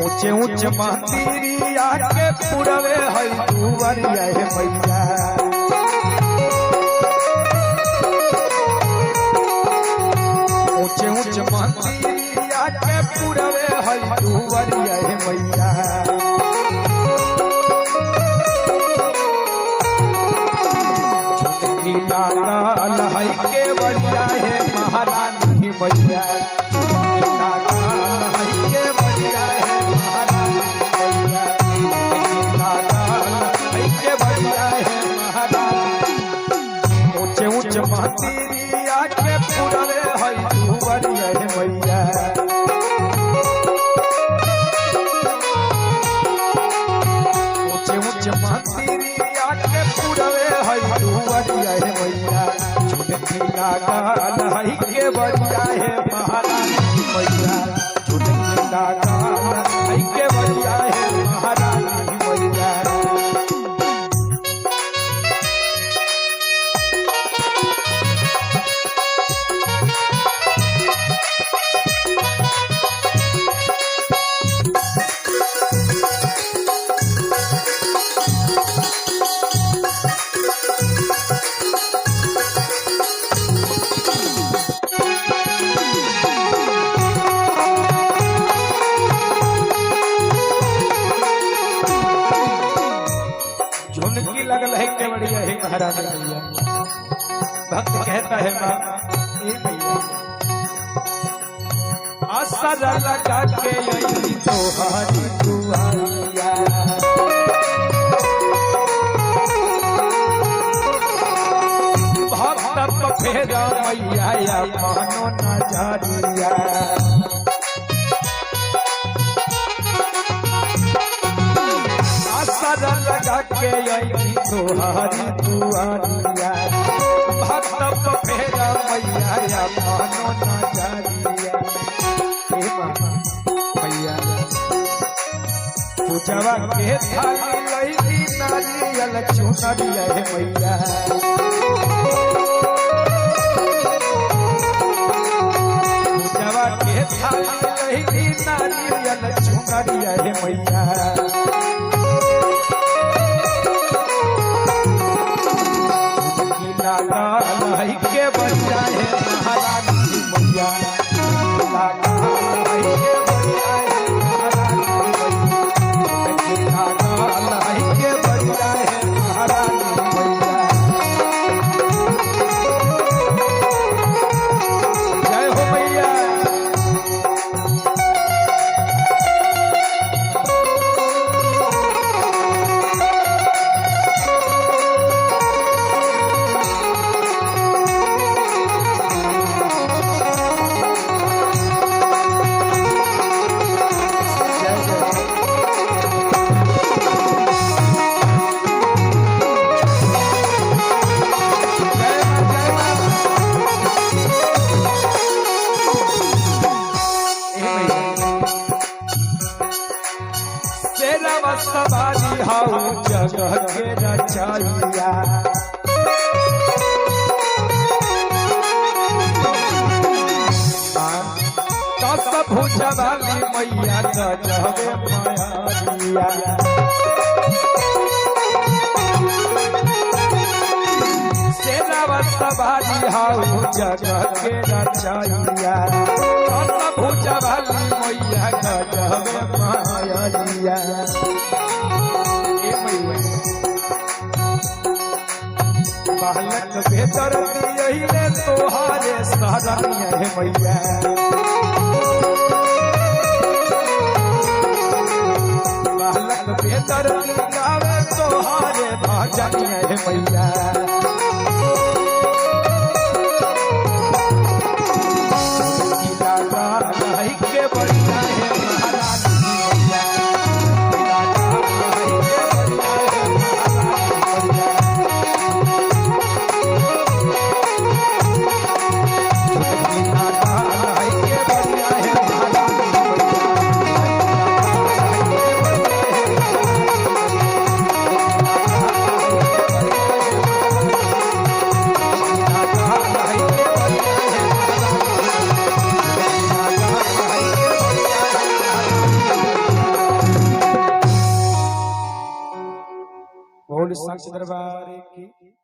ऊंचे ऊंचे मंदिरिया के पुरवे है दुवरिया है मैया ऊंचे ऊंचे मंदिरिया के पुरवे है दुवरिया है मैया लाल है के बढ़िया है महारानी मैया ऊंचे ऊंचे मंदिरिया के पुरवे है दुवरिया है मैया ऊंचे ऊंचे मंदिरिया के पुरवे है दुवरिया है मैया झुनकी लाल है के बढ़िया है महारानी मैया झुनकी लाल है के बढ़िया है महारानी मैया झुनकी लगल है के बढ़िया है महारानी मैया भक्त कहता है माँ ए मैया असर लगा के यही तोहारी दुआरिया भक्त फेरा मैया या मानो नजरिया लगा के यही तोहारी दुआरिया भक्त फेरा मैया या मानो नजरिया मैया पूजवा के थाली लईली नारियल चुनरिया है मैया पूजवा के थाली लईली नारियल चुनरिया है मैया लाल है के बढ़िया है महारानी मैया लाल है के बढ़िया है महारानी मैया लाल है के बढ़िया है महारानी मैया जय हो मैया सवारी हाउ जगह के रचैया दस भुजवाली मैया गजबे माया शेरावा सवारी हाउ जगह के रचैया दस भुजवाली मैया गजबे माया बालक बेहतर यही ले तोहारे सहारानिया है मैया बालक बेहतर गावे तोहारे भाजनिया है मैया के बढ़िया है महारानी मैया के बोल सच दरबार की।